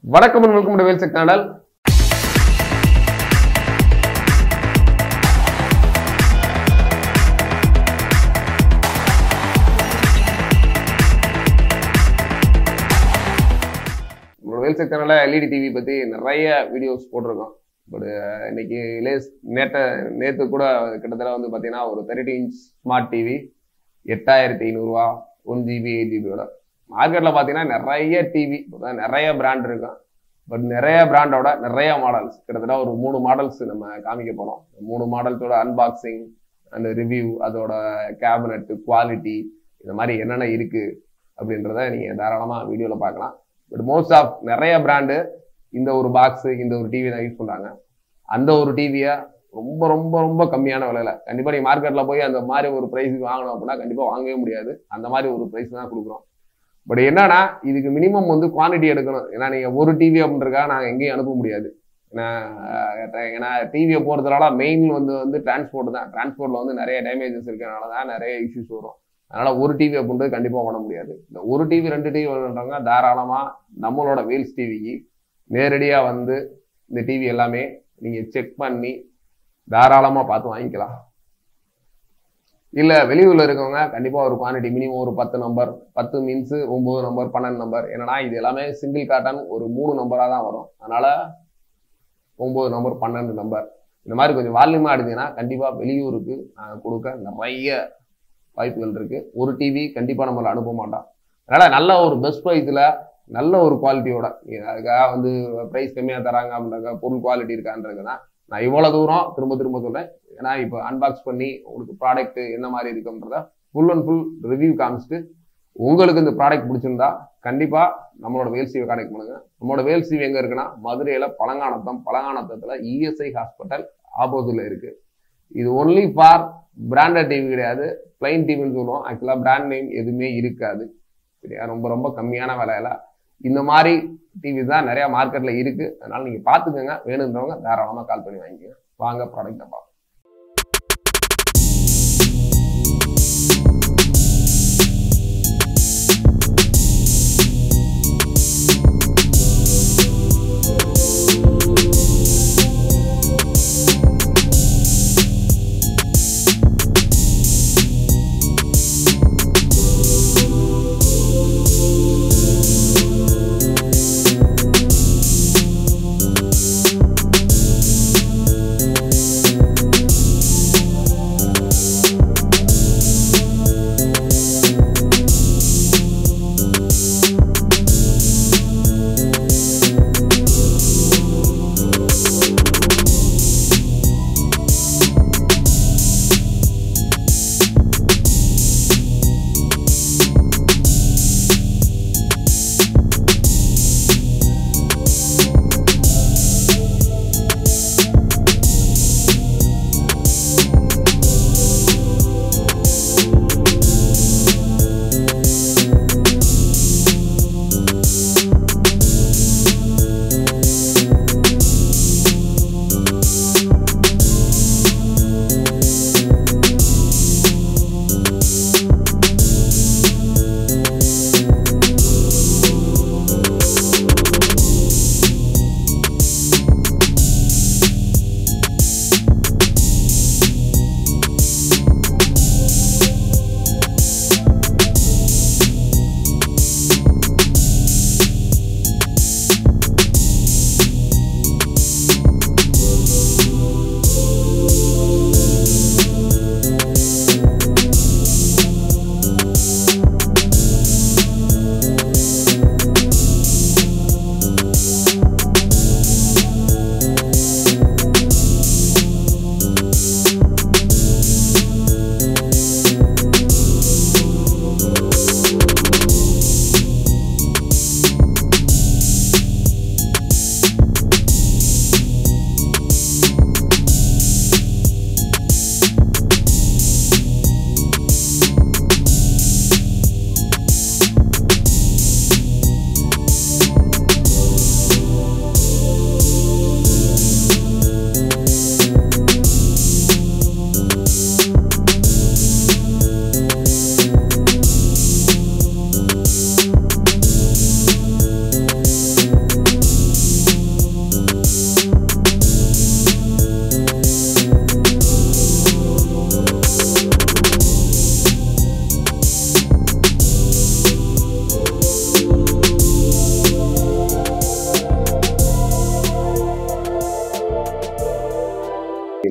வணக்கம் and welcome to Wheelsec Channel. Wheelsec Channel LED TV பத்தி நிறைய வீடியோஸ் போட்டிருக்கோம். பட் இன்னைக்கு நேத்து கூட கிட்டத்தட்ட வந்து பாத்தீங்கன்னா ஒரு 32 inch smart TV 8500 1 GB 8 GB ஓட மார்க்கெட்ல பாத்தீங்கன்னா நிறைய டிவி நிறைய பிராண்ட் இருக்கும். பட் நிறைய பிராண்டோட நிறைய மாடல்ஸ் கிட்டத்தட்ட ஒரு 3 மாடல்ஸ் நம்ம காமிக்க போறோம். 3 மாடல்ஸோட அன்பாக்சிங் அண்ட் ரிவ்யூ, அதோட கேபினட் குவாலிட்டி, இந்த மாதிரி என்னென்ன இருக்கு அப்படின்றத நீங்க தாராளமா வீடியோல பார்க்கலாம். பட் மோஸ்ட் ஆஃப் நிறைய பிராண்டு இந்த ஒரு பாக்ஸ் இந்த ஒரு டிவி தான் யூஸ் பண்றாங்க. அந்த ஒரு டிவியை ரொம்ப ரொம்ப ரொம்ப கம்மியான விலையில கண்டிப்பா நீ மார்க்கெட்ல போய் அந்த மாதிரி ஒரு பிரைஸுக்கு வாங்கணும் அப்படின்னா கண்டிப்பா வாங்கவே முடியாது. அந்த மாதிரி ஒரு பிரைஸ் தான் கொடுக்குறோம். பட் என்னன்னா இதுக்கு மினிமம் வந்து குவான்டிட்டி எடுக்கணும். ஏன்னா நீங்க ஒரு டிவி அப்படின்றக்கா நாங்க எங்கேயும் அனுப்ப முடியாது. ஏன்னா டிவியை போறதுனால மெயின் வந்து டிரான்ஸ்போர்ட் தான். டிரான்ஸ்போர்ட்ல வந்து நிறைய டேமேஜஸ் இருக்கிறதுனாலதான் நிறைய இஷ்யூஸ் வரும். அதனால ஒரு டிவி அப்படின்றது கண்டிப்பா பண்ண முடியாது. இந்த ஒரு டிவி 2 டிவி வேணுன்றவங்க தாராளமா நம்மளோட வேல்ஸ் டிவிக்கு நேரடியா வந்து இந்த டிவி எல்லாமே நீங்க செக் பண்ணி தாராளமா பார்த்து வாங்கிக்கலாம். இல்ல வெளியூர்ல இருக்கவங்க கண்டிப்பா ஒரு குவான்டிட்டி மினிமம் ஒரு 10 நம்பர், 10 மீன்ஸ் 9 நம்பர் 12 நம்பர். என்னன்னா இது எல்லாமே சிங்கிள் காட்டன் ஒரு 3 நம்பரா தான் வரும். அதனால 9 நம்பர் 12 நம்பர் இந்த மாதிரி கொஞ்சம் வால்யூமா எடுத்தீங்கன்னா கண்டிப்பா வெளியூருக்கு கொடுக்க நிறைய வாய்ப்புகள் இருக்கு. ஒரு டிவி கண்டிப்பா நம்மள அனுப்ப மாட்டோம். அதனால நல்ல ஒரு பெஸ்ட் ப்ரைஸ்ல நல்ல ஒரு குவாலிட்டியோட, அதுக்காக வந்து பிரைஸ் கம்மியா தராங்க அப்படின்ற பொருள் குவாலிட்டி இருக்கான்றதுதான் நான் இவ்வளவு தூரம் திரும்ப திரும்ப சொல்றேன். ஏன்னா இப்போ அன்பாக்ஸ் பண்ணி உங்களுக்கு ப்ராடக்ட் என்ன மாதிரி இருக்குன்றத ஃபுல் அண்ட் ஃபுல் ரிவ்யூ காமிச்சிட்டு உங்களுக்கு இந்த ப்ராடக்ட் பிடிச்சிருந்தா கண்டிப்பா நம்மளோட வேல்ஸ் டிவி கான்டெக்ட் பண்ணுங்க. நம்மளோட வேல்ஸ் டிவி எங்க இருக்குன்னா மதுரையில பழங்கானத்தத்துல இஎஸ்ஐ ஹாஸ்பிட்டல் ஆப்போசிட்ல இருக்கு. இது ஒன்லி ஃபார் பிராண்டட் டிவி கிடையாது, பிளைன் டிவின்னு சொல்லுவோம். ஆக்சுவலா பிராண்ட் நேம் எதுவுமே இருக்காது. சரியா? ரொம்ப ரொம்ப கம்மியான விலையில இந்த மாதிரி டிவி தான் நிறைய மார்க்கெட்ல இருக்கு. அதனால நீங்க பாத்துக்கோங்க. வேணுன்றவங்க தாராளமா கால் பண்ணி வாங்கிக்கோங்க. வாங்க ப்ராடக்ட் பார்ப்போம்.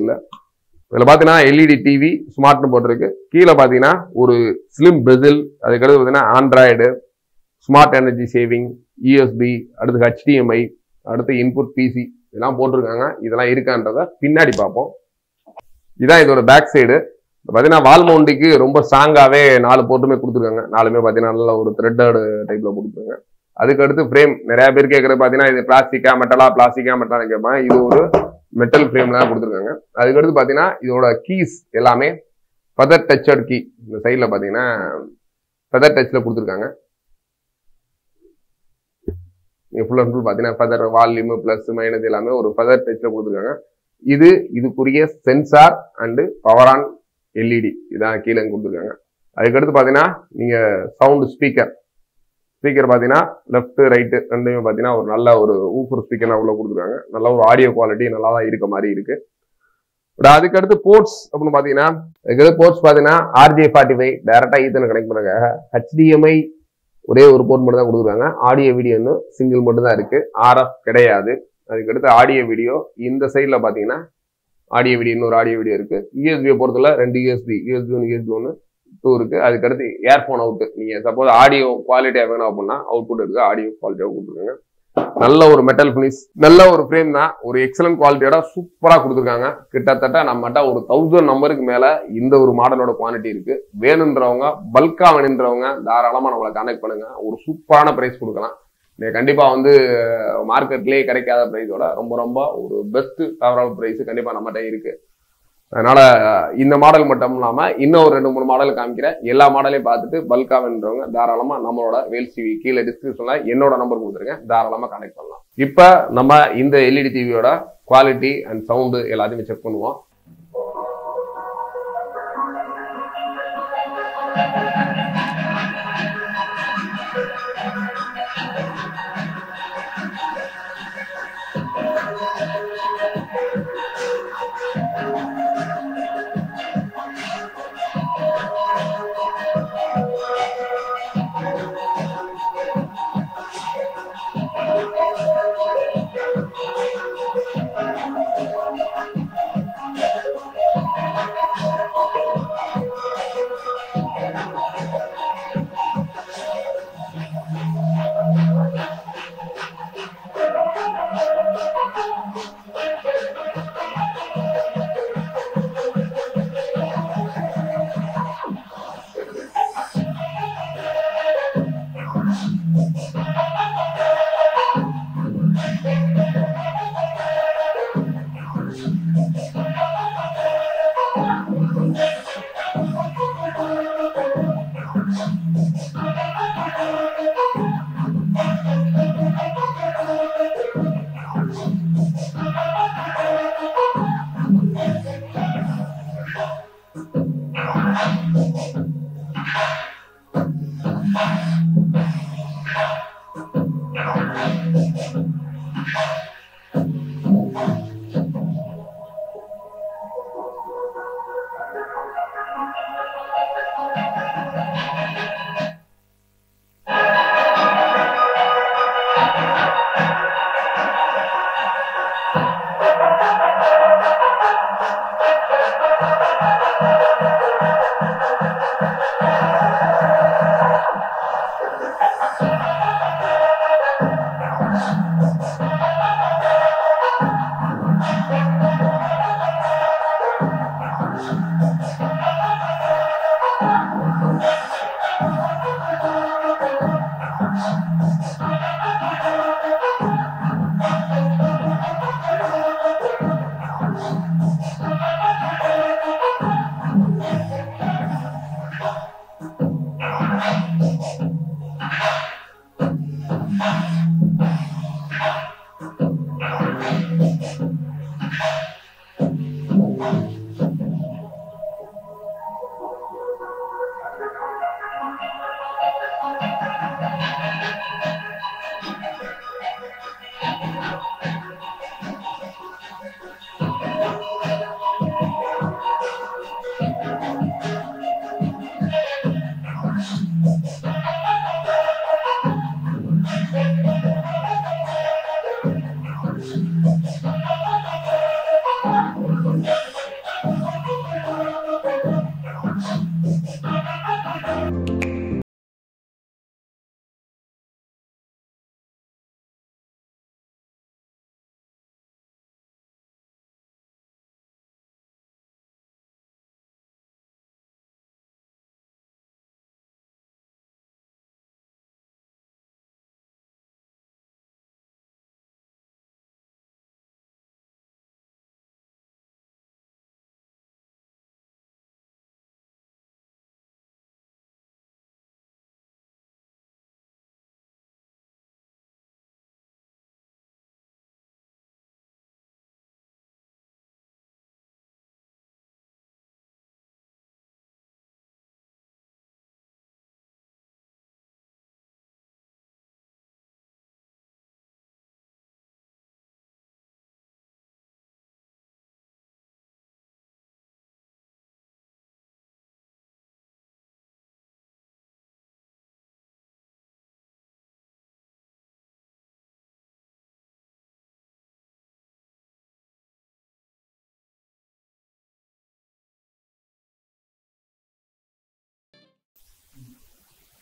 இல்லை. இதில் பார்த்தீங்கன்னா எல்இடி டிவி ஸ்மார்ட்னு போட்டிருக்கு. கீழே பார்த்தீங்கன்னா ஒரு ஸ்லிம் பெசில், அதுக்கடுத்து பார்த்தீங்கன்னா Android, smart energy saving, USB, அடுத்து HDMI, அடுத்து இன்புட் பிசி இதெல்லாம் போட்டிருக்காங்க. இதெல்லாம் இருக்கான்றத பின்னாடி பார்ப்போம். இதான் இதோட பேக் சைடு. பார்த்தீங்கன்னா வால் மவுண்டுக்கு ரொம்ப ஸ்ட்ராங்காகவே 4 போர்ட்டுமே கொடுத்துருக்காங்க. 4மே பார்த்தீங்கன்னா நல்ல ஒரு த்ரெட்டட் டைப்ல கொடுத்துருக்காங்க. அதுக்கடுத்து ஃப்ரேம் நிறைய பேர் கேட்கறது பார்த்தீங்கன்னா இது பிளாஸ்டிக்கா மெட்டலா கேட்பாங்க. இது ஒரு மெட்டல் ஃப்ரேம்ல தான் கொடுத்துருக்காங்க. அதுக்கடுத்து பார்த்தீங்கன்னா இதோட கீஸ் எல்லாமே ஃபெதர் டச்சட் கீ. இந்த சைட்ல பார்த்தீங்கன்னா ஃபெதர் டச்ல கொடுத்துருக்காங்க. ஃபுல் அண்ட் ஃபுல் பார்த்தீங்கன்னா ஃபெதர் வால்யூம் பிளஸ் மைனஸ் எல்லாமே ஒரு ஃபெதர் டச்ல கொடுத்துருக்காங்க. இதுக்குரிய sensor and power on LED இதான் கீழே கொடுத்துருக்காங்க. அதுக்கடுத்து பார்த்தீங்கன்னா நீங்க சவுண்ட் ஸ்பீக்கர் பார்த்தீங்கன்னா லெஃப்ட் ரைட்டு ரெண்டுமே பார்த்தீங்கன்னா ஒரு நல்ல ஒரு ஊஃபர் ஸ்பீக்கர் உள்ள கொடுத்துருக்காங்க. நல்ல ஒரு ஆடியோ குவாலிட்டி நல்லா தான் இருக்க மாதிரி இருக்கு. அதுக்கடுத்து போர்ட்ஸ் அப்படின்னு பார்த்தீங்கன்னா போர்ட்ஸ் பார்த்தீங்கன்னா RJ45 டைரக்டா ஈத்தர்நெட் கனெக்ட் பண்ணுறாங்க. HDMI ஒரே ஒரு போர்ட் மட்டும் தான் கொடுத்துருக்காங்க. ஆடியோ வீடியோன்னு சிங்கிள் மட்டும் தான் இருக்கு. RF கிடையாது. அதுக்கடுத்து ஆடியோ வீடியோ இந்த சைடில் பார்த்தீங்கன்னா ஆடியோ வீடியோ இன்னொரு ஆடியோ வீடியோ இருக்கு. யூஎஸ்பியை பொறுத்தல 2 USB 1 2 இருக்கு. அதுக்கடுத்து ஏர்போன் அவுட். நீங்க சப்போஸ் ஆடியோ குவாலிட்டியா வேணும் அப்படின்னா அவுட்புட் இருக்கு. ஆடியோ குவாலிட்டியா கொடுத்துருக்காங்க. நல்ல ஒரு மெட்டல் பினிஷ், நல்ல ஒரு ஃப்ரேம் தான். ஒரு எக்ஸலன்ட் குவாலிட்டியோட சூப்பரா கொடுத்துருக்காங்க. கிட்டத்தட்ட நம்மகிட்ட ஒரு 1000 நம்பருக்கு மேல இந்த ஒரு மாடலோட குவாலிட்டி இருக்கு. வேணுன்றவங்க பல்கா வேணுன்றவங்க தாராளமா நம்மளை கான்டாக்ட் பண்ணுங்க. ஒரு சூப்பரான பிரைஸ் கொடுக்கலாம். கண்டிப்பா மார்க்கெட்லயே கிடைக்காத பிரைஸோட ரொம்ப ரொம்ப ஒரு பெஸ்ட் ஃபேவரபிள் பிரைஸ் கண்டிப்பா நம்மகிட்ட இருக்கு. அதனால இந்த மாடல் மட்டும் இல்லாம இன்னும் ஒரு 2-3 மாடல் காமிக்கிறேன். எல்லா மாடலையும் பார்த்துட்டு பல்கா வேணுன்றவங்க தாராளமா நம்மளோட வேல்ஸ் டிவி கீழே டிஸ்கிரிப்ஷன்ல என்னோட நம்பர் கொடுத்துருக்கேன். தாராளமா கான்டாக்ட் பண்ணலாம். இப்ப நம்ம இந்த எல்இடி டிவியோட குவாலிட்டி அண்ட் சவுண்டு எல்லாத்தையுமே செக் பண்ணுவோம்.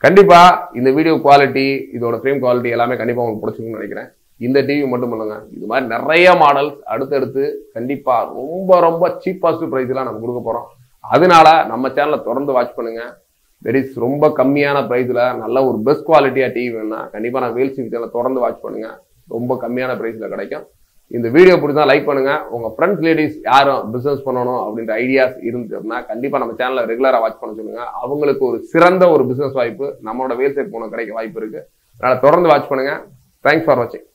கண்டிப்பா இந்த வீடியோ குவாலிட்டி, இதோட ஃப்ரேம் குவாலிட்டி எல்லாமே கண்டிப்பா உங்களுக்கு பிடிச்சிருக்கும்னு நினைக்கிறேன். இந்த டிவி மட்டும் இல்லைங்க, இது மாதிரி நிறைய மாடல்ஸ் அடுத்தடுத்து கண்டிப்பா ரொம்ப ரொம்ப சீப்பாஸ்ட் பிரைஸ்லாம் நம்ம கொடுக்க போறோம். அதனால நம்ம சேனலை தொடர்ந்து வாட்ச் பண்ணுங்க. ரொம்ப கம்மியான பிரைஸ்ல நல்ல ஒரு பெஸ்ட் குவாலிட்டியா டிவி வேணும்னா கண்டிப்பா நான் வேல்ஸ் டிவி சேனலை தொடர்ந்து வாட்ச் பண்ணுங்க. ரொம்ப கம்மியான பிரைஸ்ல கிடைக்கும். இந்த வீடியோ பிடிச்சா லைக் பண்ணுங்க. உங்க ஃப்ரெண்ட்ஸ் லேடிஸ் யாரும் பிசினஸ் பண்ணணும் அப்படின்ற ஐடியாஸ் இருந்துச்சுன்னா கண்டிப்பா நம்ம சேனலை ரெகுலரா வாட்ச் பண்ண சொல்லுங்க. அவங்களுக்கு ஒரு சிறந்த ஒரு பிசினஸ் வாய்ப்பு நம்மளோட வேல்சைட் போன கிடைக்க வாய்ப்பு இருக்கு. அதனால தொடர்ந்து வாட்ச் பண்ணுங்க. தேங்க்ஸ் ஃபார் வாட்சிங்.